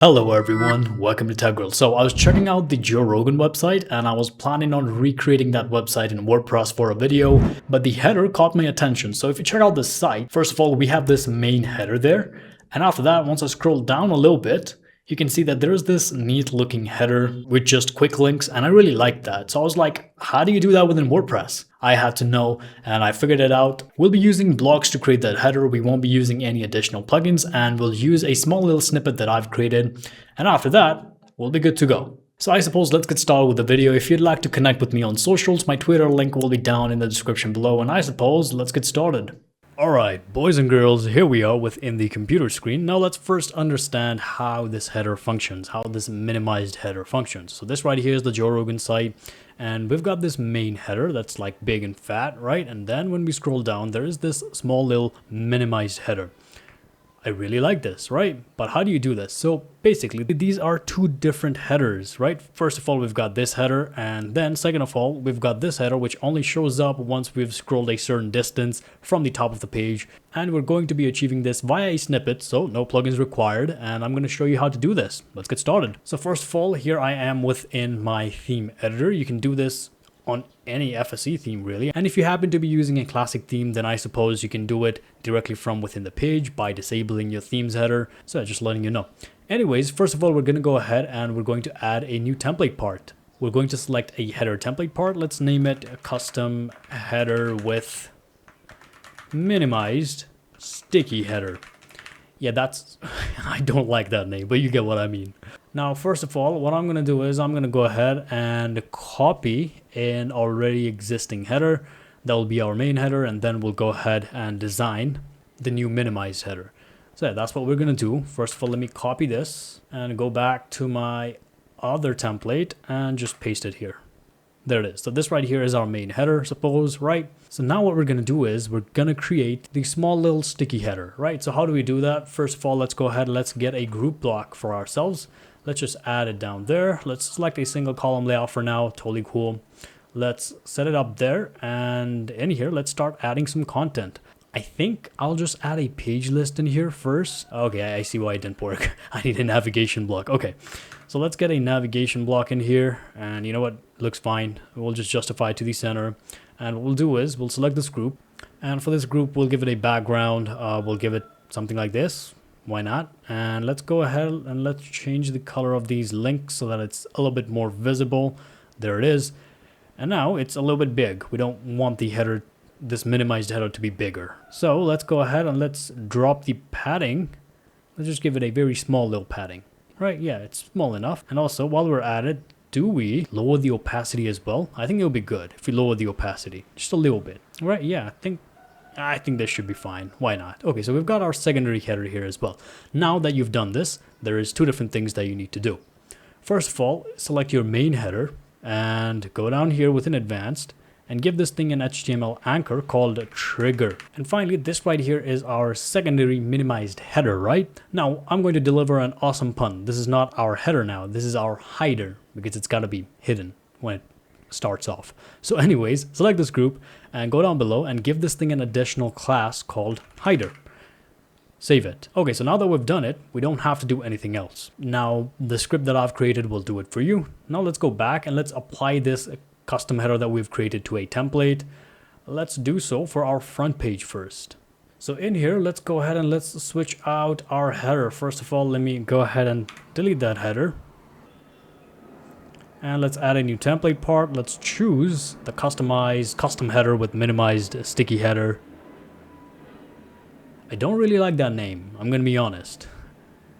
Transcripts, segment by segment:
Hello everyone, welcome to TechGirl. So I was checking out the Joe Rogan website and I was planning on recreating that website in WordPress for a video, but the header caught my attention. So if you check out the site, first of all, we have this main header there. And after that, once I scroll down a little bit, you can see that there's this neat looking header with just quick links, and I really like that. So I was like, how do you do that within WordPress? I had to know, and I figured it out. We'll be using blocks to create that header. We won't be using any additional plugins, and we'll use a small little snippet that I've created. And after that, we'll be good to go. So I suppose let's get started with the video. If you'd like to connect with me on socials, my Twitter link will be down in the description below, and I suppose let's get started. Alright, boys and girls, here we are within the computer screen. Now let's first understand how this header functions, how this minimized header functions. So this right here is the Joe Rogan site, and we've got this main header that's like big and fat, right? And then when we scroll down, there is this small little minimized header. I really like this, right? But how do you do this? So basically, these are two different headers, right? First of all, we've got this header, and then second of all, we've got this header, which only shows up once we've scrolled a certain distance from the top of the page. And we're going to be achieving this via a snippet, so no plugins required, and I'm going to show you how to do this. Let's get started. So first of all, here I am within my theme editor. You can do this on any FSE theme really, and if you happen to be using a classic theme, then I suppose you can do it directly from within the page by disabling your themes header. So just letting you know. Anyways, first of all, we're going to go ahead and we're going to add a new template part. We're going to select a header template part. Let's name it a custom header with minimized sticky header. Yeah, that's I don't like that name, but you get what I mean. Now, first of all, what I'm going to do is I'm going to go ahead and copy an already existing header. That will be our main header, and then we'll go ahead and design the new minimized header. So yeah, that's what we're going to do. First of all, let me copy this and go back to my other template and just paste it here. There it is. So this right here is our main header, suppose, right? So now what we're going to do is we're going to create the small little sticky header, right? So how do we do that? First of all, let's go ahead and let's get a group block for ourselves. Let's just add it down there. Let's select a single column layout for now. Totally cool. Let's set it up there. And in here, let's start adding some content. I think I'll just add a page list in here first. Okay, I see why it didn't work. I need a navigation block. Okay, so let's get a navigation block in here. And you know what? Looks fine. We'll just justify it to the center. And what we'll do is we'll select this group. And for this group, we'll give it a background. We'll give it something like this. Why not? And let's go ahead and let's change the color of these links so that it's a little bit more visible. There it is. And now it's a little bit big. We don't want the header, this minimized header, to be bigger. So let's go ahead and let's drop the padding. Let's just give it a very small little padding. Right, yeah, it's small enough. And also, while we're at it, do we lower the opacity as well? I think it'll be good if we lower the opacity just a little bit. Right, yeah, I think this should be fine. Why not? Okay, so we've got our secondary header here as well. Now that you've done this, there is two different things that you need to do. First of all, select your main header and go down here within advanced and give this thing an HTML anchor called trigger. And finally, this right here is our secondary minimized header, right? Now, I'm going to deliver an awesome pun. This is not our header now. This is our hider because it's got to be hidden when it starts off. So anyways, select this group and go down below and give this thing an additional class called hider. Save it. Okay, so now that we've done it, we don't have to do anything else. Now, the script that I've created will do it for you. Now let's go back and let's apply this custom header that we've created to a template. Let's do so for our front page first. So in here, let's go ahead and let's switch out our header. First of all, let me go ahead and delete that header. And let's add a new template part. Let's choose the custom header with minimized sticky header. I don't really like that name, I'm going to be honest.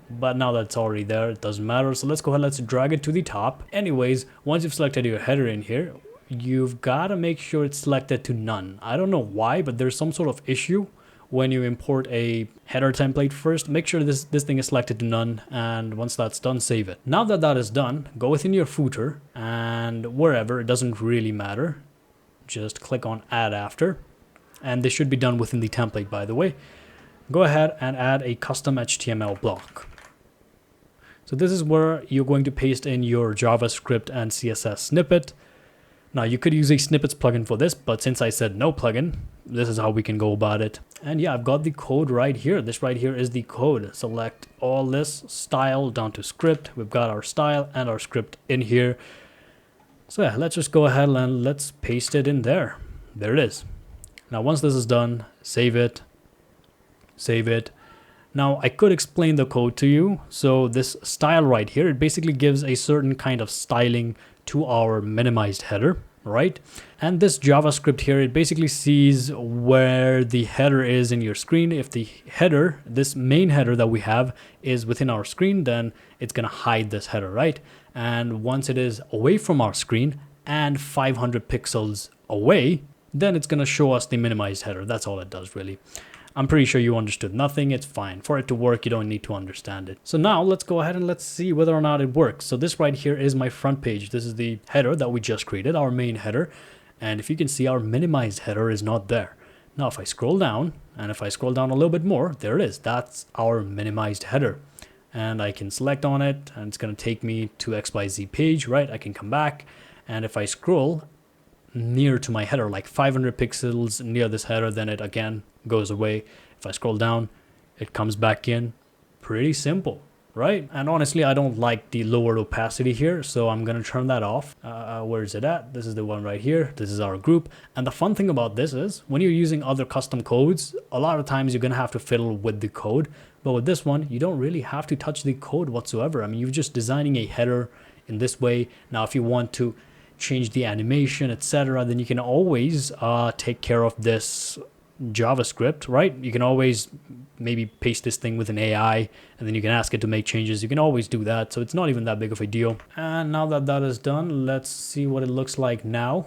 But now that it's already there, it doesn't matter. So let's go ahead, let's drag it to the top. Anyways, once you've selected your header in here, you've got to make sure it's selected to none. I don't know why, but there's some sort of issue when you import a header template first. Make sure this thing is selected to none, and once that's done, save it. Now that that is done, go within your footer and wherever, it doesn't really matter. Just click on add after, and this should be done within the template, by the way. Go ahead and add a custom HTML block. So this is where you're going to paste in your JavaScript and CSS snippet. Now you could use a snippets plugin for this, but since I said no plugin, this is how we can go about it. And yeah, I've got the code right here. This right here is the code. Select all this, style down to script. We've got our style and our script in here. So yeah, let's just go ahead and let's paste it in there. There it is. Now once this is done, save it, save it. Now I could explain the code to you. So this style right here, it basically gives a certain kind of styling to our minimized header, right? And this JavaScript here, it basically sees where the header is in your screen. If the header, this main header that we have, is within our screen, then it's gonna hide this header, right? And once it is away from our screen and 500 pixels away, then it's gonna show us the minimized header. That's all it does, really. I'm pretty sure you understood nothing. It's fine. For it to work, you don't need to understand it. So now let's go ahead and let's see whether or not it works. So this right here is my front page. This is the header that we just created, our main header. And if you can see, our minimized header is not there. Now, if I scroll down, and if I scroll down a little bit more, there it is. That's our minimized header. And I can select on it, and it's going to take me to XYZ page, right? I can come back. And if I scroll near to my header, like 500 pixels near this header, then it again goes away. If I scroll down, it comes back in. Pretty simple, right? And honestly, I don't like the lowered opacity here, so I'm gonna turn that off. Where is it at? This is the one right here. This is our group. And the fun thing about this is when you're using other custom codes, a lot of times you're gonna have to fiddle with the code. But with this one, you don't really have to touch the code whatsoever. I mean, you're just designing a header in this way. Now, if you want to change the animation, etc., then you can always take care of this JavaScript, right? You can always maybe paste this thing with an AI and then you can ask it to make changes. You can always do that, so it's not even that big of a deal. And now that that is done, let's see what it looks like now.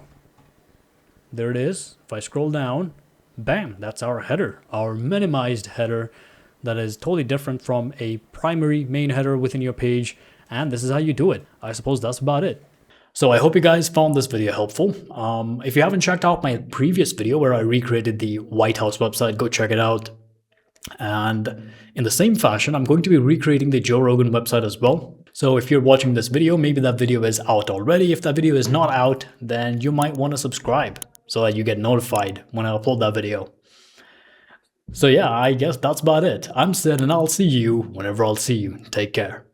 There it is. If I scroll down, bam, that's our header, our minimized header that is totally different from a primary main header within your page. And this is how you do it. I suppose that's about it. So I hope you guys found this video helpful. If you haven't checked out my previous video where I recreated the White House website, go check it out. And in the same fashion, I'm going to be recreating the Joe Rogan website as well. So if you're watching this video, maybe that video is out already. If that video is not out, then you might want to subscribe so that you get notified when I upload that video. So yeah, I guess that's about it. I'm Sid and I'll see you whenever I'll see you. Take care.